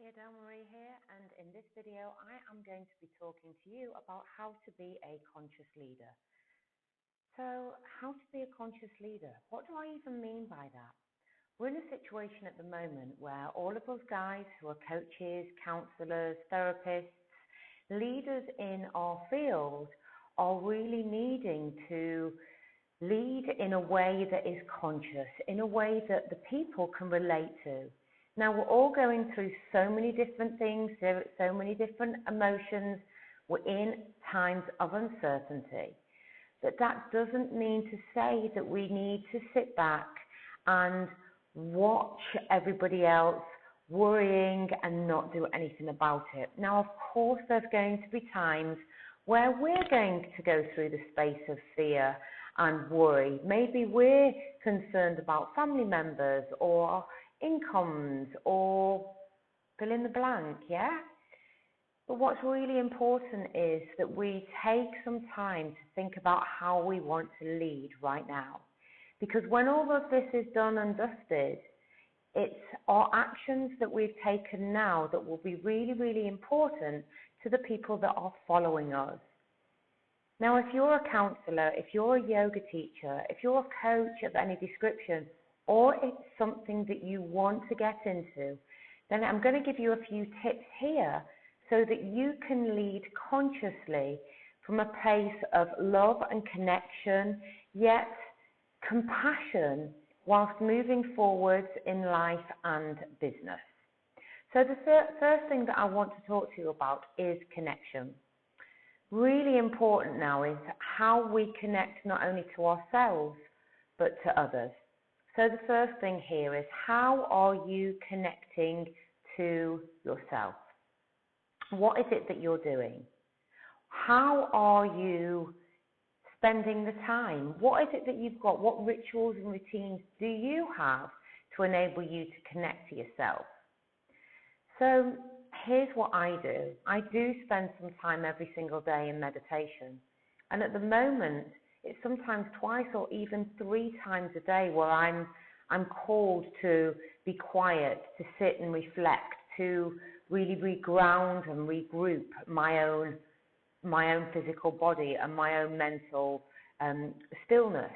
Hi, Adele-Marie here, and in this video I am going to be talking to you about how to be a conscious leader. So, how to be a conscious leader? What do I even mean by that? We're in a situation at the moment where all of us guys who are coaches, counsellors, therapists, leaders in our field are really needing to lead in a way that is conscious, in a way that the people can relate to. Now, we're all going through so many different things, there are so many different emotions, we're in times of uncertainty. But that doesn't mean to say that we need to sit back and watch everybody else worrying and not do anything about it. Now, of course, there's going to be times where we're going to go through the space of fear and worry. Maybe we're concerned about family members or incomes or fill in the blank, yeah? But what's really important is that we take some time to think about how we want to lead right now. Because when all of this is done and dusted, it's our actions that we've taken now that will be really, really important to the people that are following us. Now, if you're a counsellor, if you're a yoga teacher, if you're a coach of any description, or it's something that you want to get into, then I'm going to give you a few tips here so that you can lead consciously from a place of love and connection, yet compassion whilst moving forwards in life and business. So the first thing that I want to talk to you about is connection. Really important now is how we connect not only to ourselves but to others. So the first thing here is, how are you connecting to yourself? What is it that you're doing? How are you spending the time? What is it that you've got? What rituals and routines do you have to enable you to connect to yourself? So here's what I do. I do spend some time every single day in meditation. And at the moment, it's sometimes twice or even 3 times a day where I'm called to be quiet, to sit and reflect, to really reground and regroup my own physical body and my own mental stillness.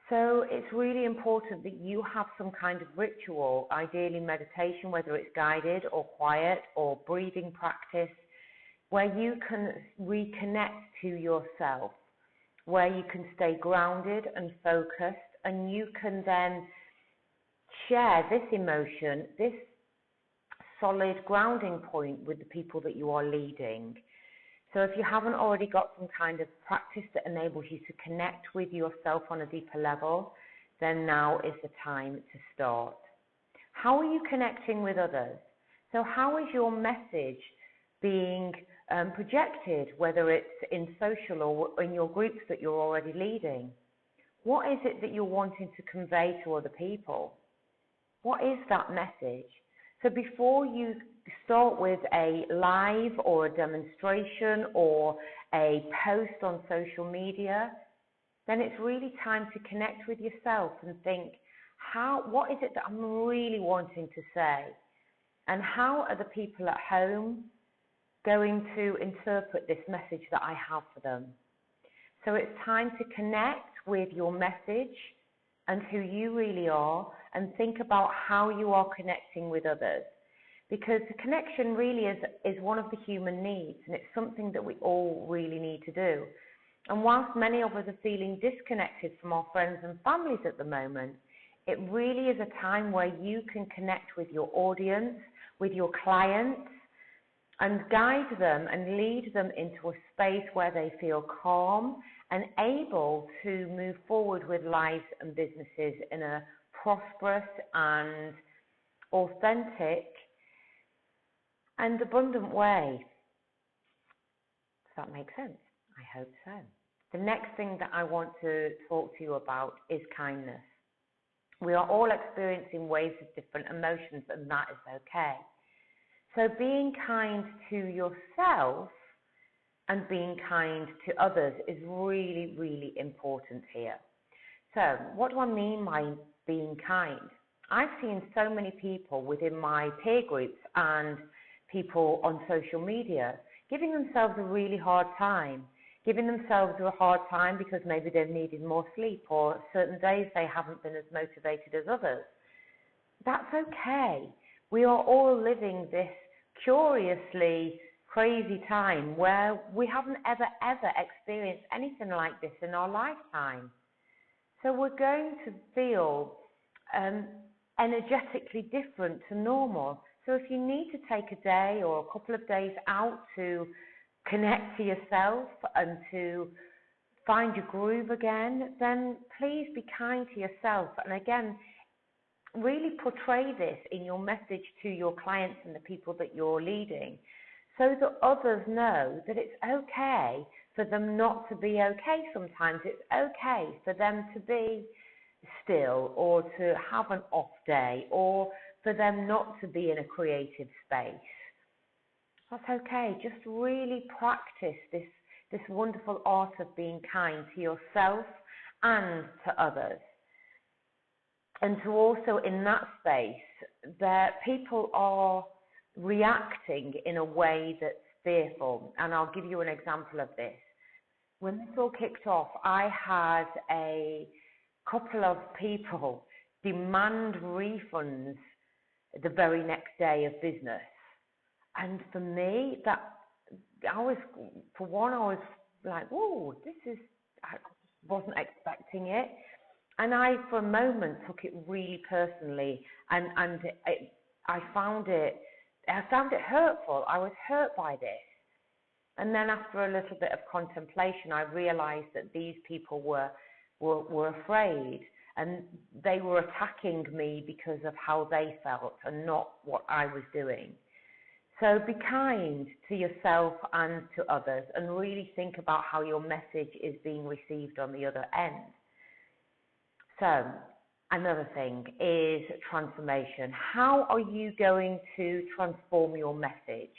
So it's really important that you have some kind of ritual, ideally meditation, whether it's guided or quiet or breathing practice, where you can reconnect to yourself, where you can stay grounded and focused, and you can then share this emotion, this solid grounding point with the people that you are leading. So if you haven't already got some kind of practice that enables you to connect with yourself on a deeper level, then now is the time to start. How are you connecting with others? So how is your message being projected, whether it's in social or in your groups that you're already leading? What is it that you're wanting to convey to other people? What is that message? So before you start with a live or a demonstration or a post on social media, then it's really time to connect with yourself and think, what is it that I'm really wanting to say? And how are the people at home going to interpret this message that I have for them? So it's time to connect with your message and who you really are, and think about how you are connecting with others. Because the connection really is one of the human needs, and it's something that we all really need to do. And whilst many of us are feeling disconnected from our friends and families at the moment, it really is a time where you can connect with your audience, with your clients, and guide them and lead them into a space where they feel calm and able to move forward with lives and businesses in a prosperous and authentic and abundant way. Does that make sense? I hope so. The next thing that I want to talk to you about is kindness. We are all experiencing waves of different emotions, and that is okay. So being kind to yourself and being kind to others is really, really important here. So what do I mean by being kind? I've seen so many people within my peer groups and people on social media giving themselves a really hard time, giving themselves a hard time because maybe they've needed more sleep, or certain days they haven't been as motivated as others. That's okay. We are all living this curiously crazy time where we haven't ever experienced anything like this in our lifetime. So we're going to feel energetically different to normal. So if you need to take a day or a couple of days out to connect to yourself and to find your groove again, then please be kind to yourself. And again, really portray this in your message to your clients and the people that you're leading, so that others know that it's okay for them not to be okay sometimes. It's okay for them to be still, or to have an off day, or for them not to be in a creative space. That's okay. Just really practice this wonderful art of being kind to yourself and to others. And to also, in that space, that people are reacting in a way that's fearful. And I'll give you an example of this. When this all kicked off, I had a couple of people demand refunds the very next day of business. And for me, I was like, whoa, I wasn't expecting it. And I, for a moment, took it really personally, and I found it hurtful. I was hurt by this. And then after a little bit of contemplation, I realized that these people were afraid, and they were attacking me because of how they felt and not what I was doing. So be kind to yourself and to others, and really think about how your message is being received on the other end. So another thing is transformation. How are you going to transform your message?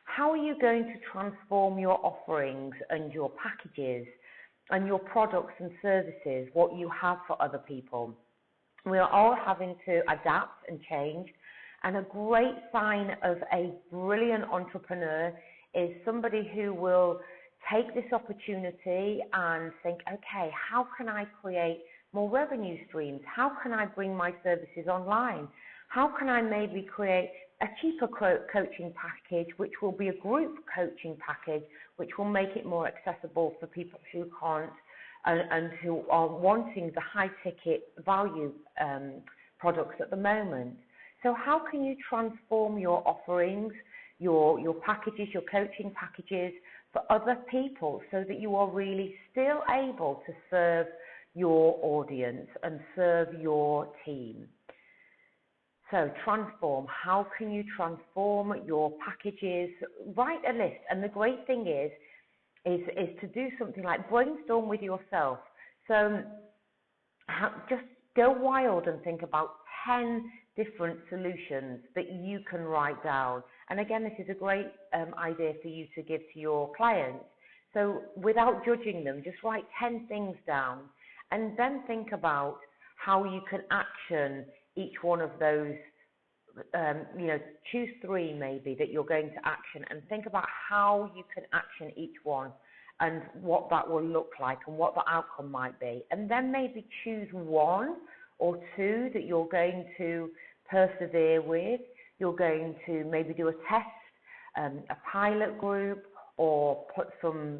How are you going to transform your offerings and your packages and your products and services, what you have for other people? We are all having to adapt and change. And a great sign of a brilliant entrepreneur is somebody who will take this opportunity and think, okay, how can I create more revenue streams? How can I bring my services online? How can I maybe create a cheaper coaching package, which will be a group coaching package, which will make it more accessible for people who can't and who are wanting the high ticket value products at the moment. So how can you transform your offerings, your packages, your coaching packages for other people, so that you are really still able to serve your audience and serve your team? So transform. How can you transform your packages? Write a list. And the great thing is to do something like brainstorm with yourself. So just go wild and think about 10 different solutions that you can write down. And again, this is a great idea for you to give to your clients. So without judging them, just write 10 things down, and then think about how you can action each one of those. Choose 3 maybe that you're going to action, and think about how you can action each one and what that will look like and what the outcome might be. And then maybe choose 1 or 2 that you're going to persevere with. You're going to maybe do a test, a pilot group, or put some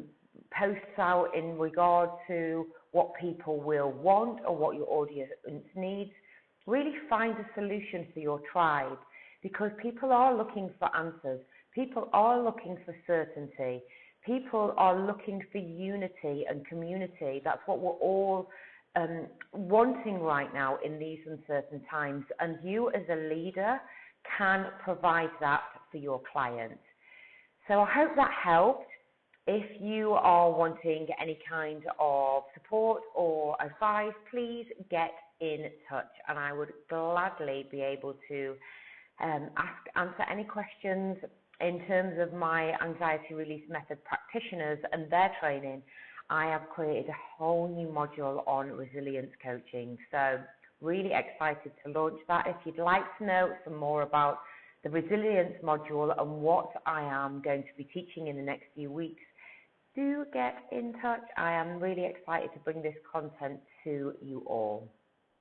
posts out in regard to what people will want or what your audience needs. Really find a solution for your tribe, because people are looking for answers. People are looking for certainty. People are looking for unity and community. That's what we're all wanting right now in these uncertain times. And you as a leader can provide that for your clients. So I hope that helped. If you are wanting any kind of support or advice, please get in touch, and I would gladly be able to answer any questions in terms of my anxiety release method practitioners and their training. I have created a whole new module on resilience coaching. So Really excited to launch that. If you'd like to know some more about the resilience module and what I am going to be teaching in the next few weeks, do get in touch. I am really excited to bring this content to you all.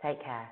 Take care.